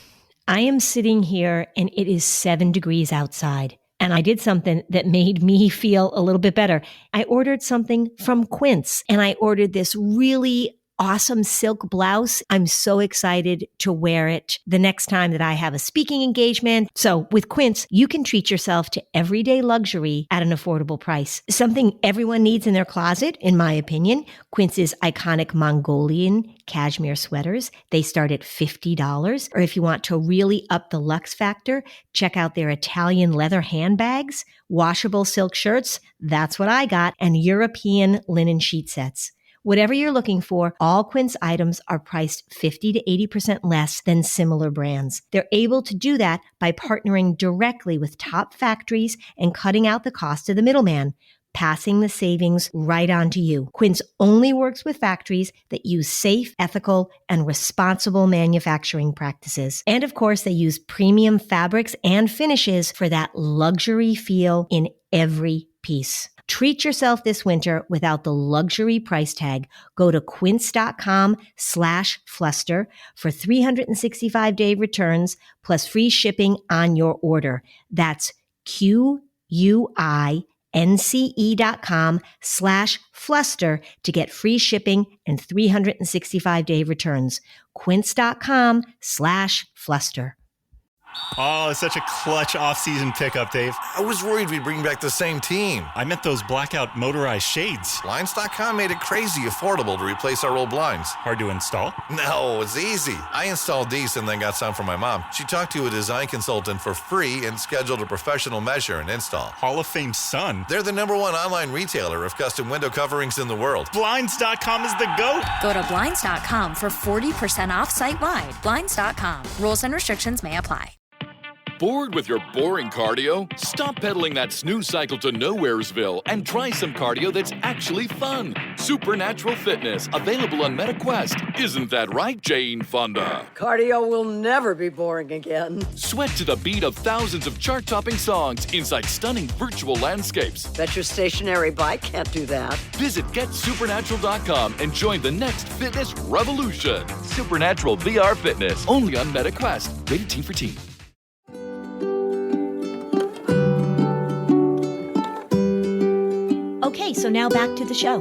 [SPEAKER 3] I am sitting here and it is 7 degrees outside. And I did something that made me feel a little bit better. I ordered something from Quince, and I ordered this really awesome silk blouse. I'm so excited to wear it the next time that I have a speaking engagement. So with Quince, you can treat yourself to everyday luxury at an affordable price. Something everyone needs in their closet, in my opinion. Quince's iconic Mongolian cashmere sweaters, they start at $50. Or if you want to really up the luxe factor, check out their Italian leather handbags, washable silk shirts, that's what I got, and European linen sheet sets. Whatever you're looking for, all Quince items are priced 50 to 80% less than similar brands. They're able to do that by partnering directly with top factories and cutting out the cost of the middleman. passing the savings right on to you. Quince only works with factories that use safe, ethical, and responsible manufacturing practices. And of course, they use premium fabrics and finishes for that luxury feel in every piece. Treat yourself this winter without the luxury price tag. Go to quince.com/fluster for 365-day returns plus free shipping on your order. That's QUINCE.com/fluster to get free shipping and 365-day returns. Quince.com/fluster.
[SPEAKER 7] Oh, it's such a clutch off-season pickup, Dave.
[SPEAKER 8] I was worried we'd bring back the same team.
[SPEAKER 7] I meant those blackout motorized shades.
[SPEAKER 8] Blinds.com made it crazy affordable to replace our old blinds.
[SPEAKER 7] Hard to install?
[SPEAKER 8] No, it's easy. I installed these and then got some for my mom. She talked to a design consultant for free and scheduled a professional measure and install.
[SPEAKER 7] Hall of Fame son.
[SPEAKER 8] They're the #1 online retailer of custom window coverings in the world.
[SPEAKER 7] Blinds.com is the GOAT.
[SPEAKER 9] Go to Blinds.com for 40% off site-wide. Blinds.com. Rules and restrictions may apply.
[SPEAKER 1] Bored with your boring cardio? Stop pedaling that snooze cycle to nowheresville and try some cardio that's actually fun. Supernatural fitness, available on MetaQuest. Isn't that right, Jane Fonda?
[SPEAKER 2] Cardio will never be boring again.
[SPEAKER 1] Sweat to the beat of thousands of chart-topping songs inside stunning virtual landscapes.
[SPEAKER 2] Bet your stationary bike can't do that.
[SPEAKER 1] Visit GetSupernatural.com and join the next fitness revolution. Supernatural VR Fitness, only on MetaQuest. Rated Teen for Teen.
[SPEAKER 3] Okay, so now back to the show.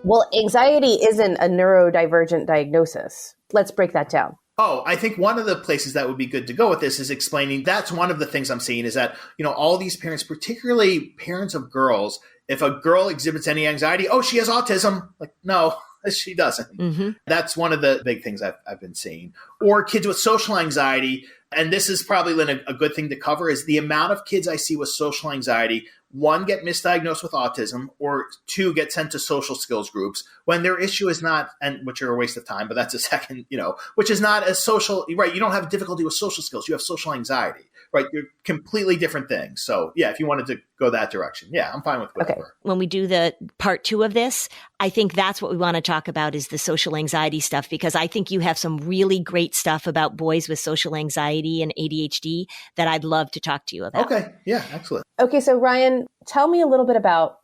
[SPEAKER 5] Well, anxiety isn't a neurodivergent diagnosis. Let's break that down.
[SPEAKER 6] Oh, I think one of the places that would be good to go with this is explaining that's one of the things I'm seeing is that, all these parents, particularly parents of girls, if a girl exhibits any anxiety, oh, she has autism. Like, no, she doesn't. Mm-hmm. That's one of the big things I've been seeing. Or kids with social anxiety. And this is probably, Lynn, a good thing to cover is the amount of kids I see with social anxiety, one, get misdiagnosed with autism, or two, get sent to social skills groups when their issue is not, and which are a waste of time, but that's a second, which is not as social, right? You don't have difficulty with social skills. You have social anxiety, right? You're completely different things. So yeah, if you wanted to go that direction, yeah, I'm fine with whatever.
[SPEAKER 3] Okay. When we do the part 2 of this, I think that's what we want to talk about is the social anxiety stuff, because I think you have some really great stuff about boys with social anxiety and ADHD that I'd love to talk to you about.
[SPEAKER 6] Okay. Yeah, excellent.
[SPEAKER 5] Okay, so Ryan, tell me a little bit about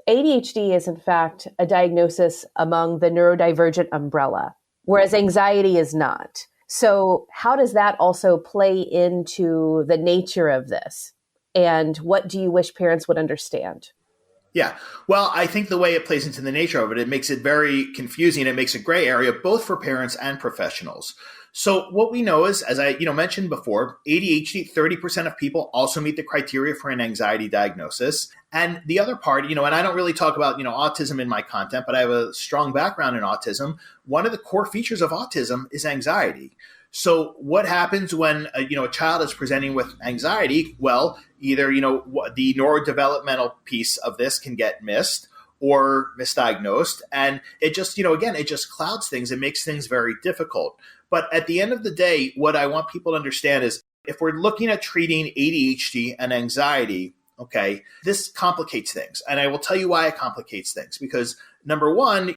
[SPEAKER 5] ADHD is in fact a diagnosis among the neurodivergent umbrella, whereas anxiety is not. So how does that also play into the nature of this? And what do you wish parents would understand?
[SPEAKER 6] Yeah. Well, I think the way it plays into the nature of it, it makes it very confusing. It makes a gray area, both for parents and professionals. So what we know is, as I mentioned before, ADHD, 30% of people also meet the criteria for an anxiety diagnosis. And the other part, and I don't really talk about, autism in my content, but I have a strong background in autism. One of the core features of autism is anxiety. So what happens when a child is presenting with anxiety? Well, either the neurodevelopmental piece of this can get missed or misdiagnosed, and it just it just clouds things. It makes things very difficult. But at the end of the day, what I want people to understand is if we're looking at treating ADHD and anxiety, okay, this complicates things, and I will tell you why it complicates things. Because number one,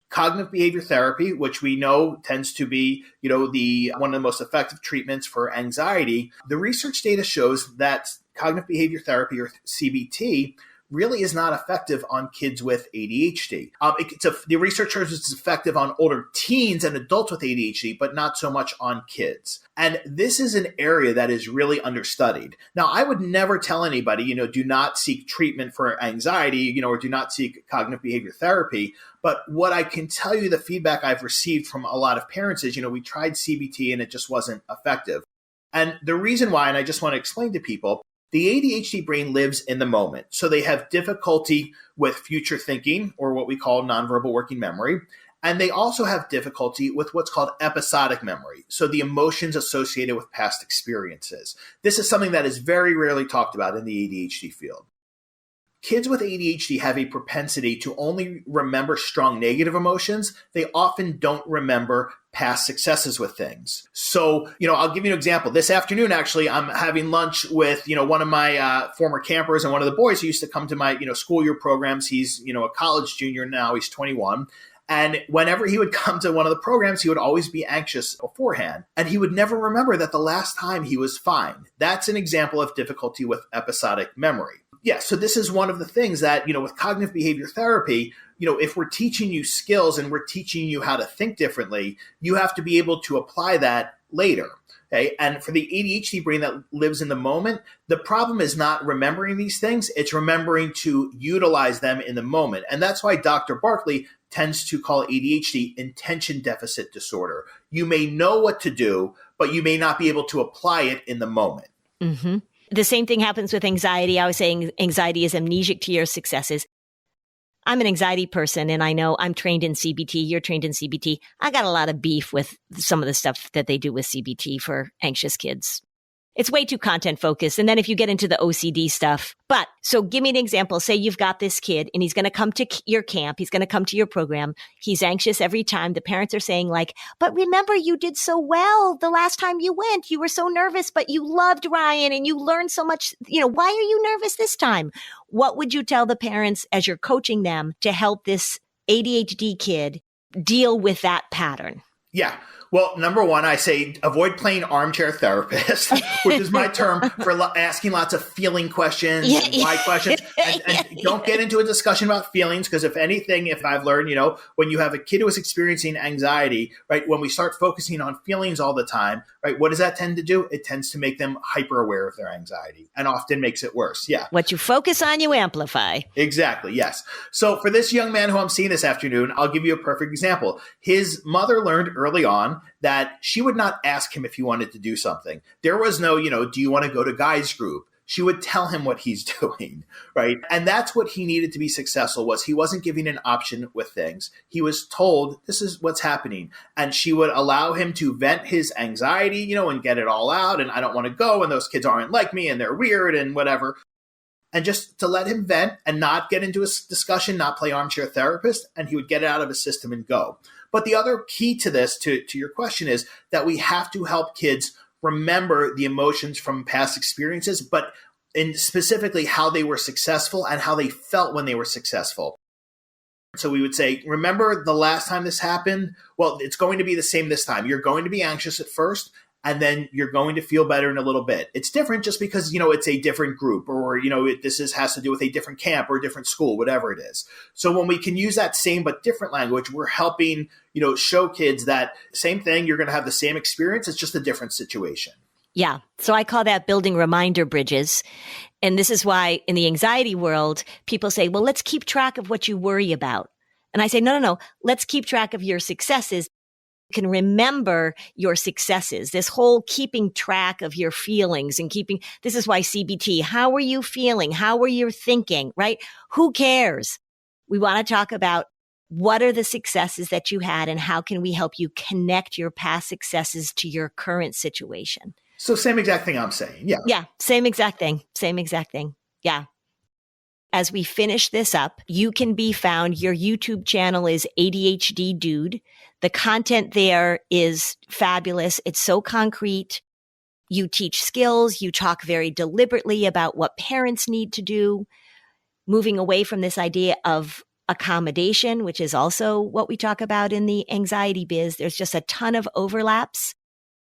[SPEAKER 6] cognitive behavior therapy, which we know tends to be, the one of the most effective treatments for anxiety. The research data shows that cognitive behavior therapy, or CBT, really is not effective on kids with ADHD. The research shows it's effective on older teens and adults with ADHD, but not so much on kids. And this is an area that is really understudied. Now, I would never tell anybody, do not seek treatment for anxiety, or do not seek cognitive behavior therapy. But what I can tell you, the feedback I've received from a lot of parents is, we tried CBT and it just wasn't effective. And the reason why, and I just want to explain to people, the ADHD brain lives in the moment. So they have difficulty with future thinking, or what we call nonverbal working memory. And they also have difficulty with what's called episodic memory. So the emotions associated with past experiences. This is something that is very rarely talked about in the ADHD field. Kids with ADHD have a propensity to only remember strong negative emotions. They often don't remember past successes with things. So, I'll give you an example. This afternoon, actually, I'm having lunch with, one of my former campers and one of the boys who used to come to my, school year programs. He's, a college junior now. He's 21. And whenever he would come to one of the programs, he would always be anxious beforehand. And he would never remember that the last time he was fine. That's an example of difficulty with episodic memory. Yeah, so this is one of the things that, with cognitive behavior therapy, if we're teaching you skills and we're teaching you how to think differently, you have to be able to apply that later. Okay. And for the ADHD brain that lives in the moment, the problem is not remembering these things. It's remembering to utilize them in the moment. And that's why Dr. Barkley tends to call ADHD attention deficit disorder. You may know what to do, but you may not be able to apply it in the moment.
[SPEAKER 3] Mm-hmm. The same thing happens with anxiety. I was saying anxiety is amnesic to your successes. I'm an anxiety person, and I know I'm trained in CBT. You're trained in CBT. I got a lot of beef with some of the stuff that they do with CBT for anxious kids. It's way too content focused. And then if you get into the OCD stuff, so give me an example. Say you've got this kid and he's going to come to your camp. He's going to come to your program. He's anxious every time. The parents are saying like, but remember you did so well the last time you went. You were so nervous, but you loved Ryan and you learned so much. Why are you nervous this time? What would you tell the parents as you're coaching them to help this ADHD kid deal with that pattern?
[SPEAKER 6] Yeah. Well, number one, I say avoid playing armchair therapist, which is my term for asking lots of feeling questions, why questions, and don't get into a discussion about feelings because if anything, if I've learned, when you have a kid who is experiencing anxiety, right, when we start focusing on feelings all the time, right, what does that tend to do? It tends to make them hyper aware of their anxiety and often makes it worse. Yeah.
[SPEAKER 3] What you focus on, you amplify.
[SPEAKER 6] Exactly. Yes. So for this young man who I'm seeing this afternoon, I'll give you a perfect example. His mother learned early on that she would not ask him if he wanted to do something. There was no, do you want to go to guys group? She would tell him what he's doing, right? And that's what he needed to be successful was he wasn't giving an option with things. He was told this is what's happening. And she would allow him to vent his anxiety, and get it all out. And I don't want to go. And those kids aren't like me and they're weird and whatever. And just to let him vent and not get into a discussion, not play armchair therapist, and he would get it out of his system and go. But the other key to this, to your question, is that we have to help kids remember the emotions from past experiences, but in specifically how they were successful and how they felt when they were successful. So we would say, remember the last time this happened? Well, it's going to be the same this time. You're going to be anxious at first, and then you're going to feel better in a little bit. It's different just because, it's a different group or, has to do with a different camp or a different school, whatever it is. So when we can use that same but different language, we're helping, show kids that same thing, you're going to have the same experience. It's just a different situation.
[SPEAKER 3] Yeah. So I call that building reminder bridges. And this is why in the anxiety world, people say, well, let's keep track of what you worry about. And I say, no. Let's keep track of your successes. Can remember your successes, this whole keeping track of your feelings and this is why CBT, how were you feeling? How were you thinking, right? Who cares? We want to talk about what are the successes that you had and how can we help you connect your past successes to your current situation?
[SPEAKER 6] So same exact thing I'm saying. Yeah.
[SPEAKER 3] Yeah. Same exact thing. Yeah. As we finish this up, you can be found. Your YouTube channel is ADHD Dude. The content there is fabulous. It's so concrete. You teach skills. You talk very deliberately about what parents need to do, moving away from this idea of accommodation, which is also what we talk about in the anxiety biz. There's just a ton of overlaps.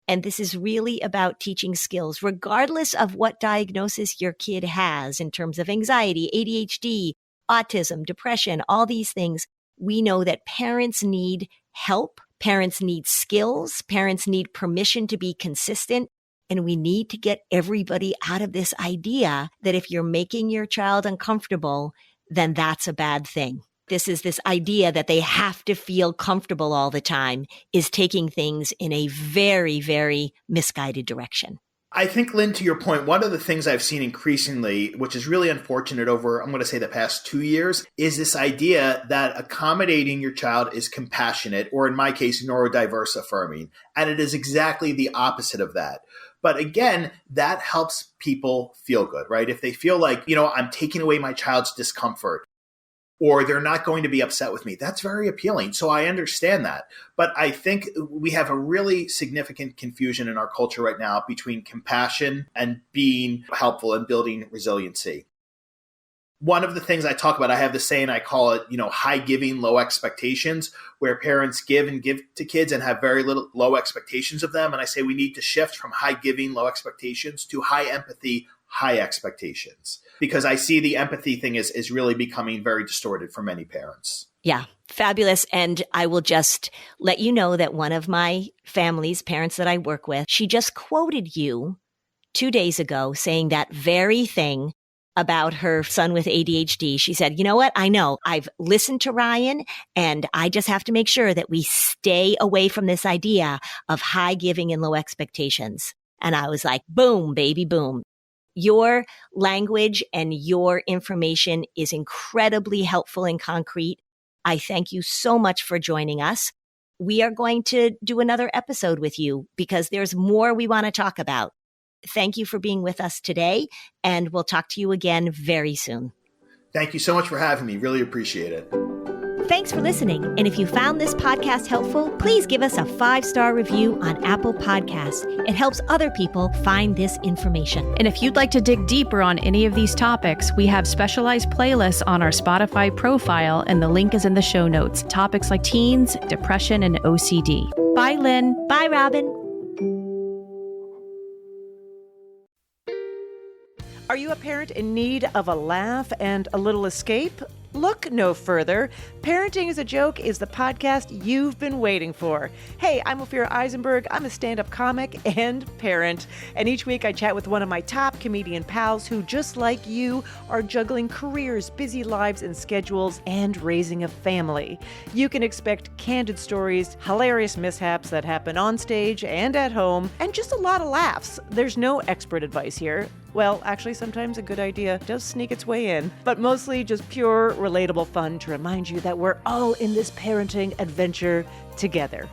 [SPEAKER 3] And this is really about teaching skills, regardless of what diagnosis your kid has in terms of anxiety, ADHD, autism, depression, all these things. We know that parents need help. Parents need skills. Parents need permission to be consistent. And we need to get everybody out of this idea that if you're making your child uncomfortable, then that's a bad thing. This idea that they have to feel comfortable all the time is taking things in a very, very misguided direction.
[SPEAKER 6] I think, Lynn, to your point, one of the things I've seen increasingly, which is really unfortunate over, I'm going to say the past 2 years, is this idea that accommodating your child is compassionate, or in my case, neurodiverse affirming. And it is exactly the opposite of that. But again, that helps people feel good, right? If they feel like, I'm taking away my child's discomfort. or they're not going to be upset with me. That's very appealing. So I understand that. But I think we have a really significant confusion in our culture right now between compassion and being helpful and building resiliency. One of the things I talk about, I have this saying, I call it, high giving, low expectations, where parents give to kids and have very low expectations of them. And I say we need to shift from high giving, low expectations to high empathy, high expectations, because I see the empathy thing is really becoming very distorted for many parents.
[SPEAKER 3] Yeah, fabulous. And I will just let you know that one of my family's parents that I work with, she just quoted you 2 days ago saying that very thing about her son with ADHD. She said, you know what? I know I've listened to Ryan, and I just have to make sure that we stay away from this idea of high giving and low expectations. And I was like, boom, baby, boom. Your language and your information is incredibly helpful and concrete. I thank you so much for joining us. We are going to do another episode with you because there's more we want to talk about. Thank you for being with us today, and we'll talk to you again very soon.
[SPEAKER 6] Thank you so much for having me. Really appreciate it.
[SPEAKER 3] Thanks for listening. And if you found this podcast helpful, please give us a 5-star review on Apple Podcasts. It helps other people find this information.
[SPEAKER 4] And if you'd like to dig deeper on any of these topics, we have specialized playlists on our Spotify profile, and the link is in the show notes. Topics like teens, depression, and OCD. Bye, Lynn.
[SPEAKER 3] Bye, Robin.
[SPEAKER 10] Are you a parent in need of a laugh and a little escape? Look no further. Parenting is a Joke is the podcast you've been waiting for. Hey, I'm Ophira Eisenberg. I'm a stand-up comic and parent. And each week I chat with one of my top comedian pals who, just like you, are juggling careers, busy lives and schedules, and raising a family. You can expect candid stories, hilarious mishaps that happen on stage and at home, and just a lot of laughs. There's no expert advice here. Well, actually, sometimes a good idea does sneak its way in, but mostly just pure, relatable fun to remind you that we're all in this parenting adventure together.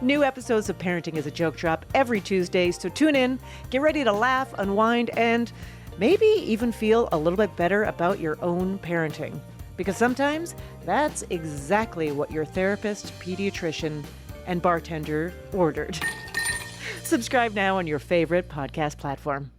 [SPEAKER 10] New episodes of Parenting is a Joke drop every Tuesday, so tune in, get ready to laugh, unwind, and maybe even feel a little bit better about your own parenting. Because sometimes that's exactly what your therapist, pediatrician, and bartender ordered. Subscribe now on your favorite podcast platform.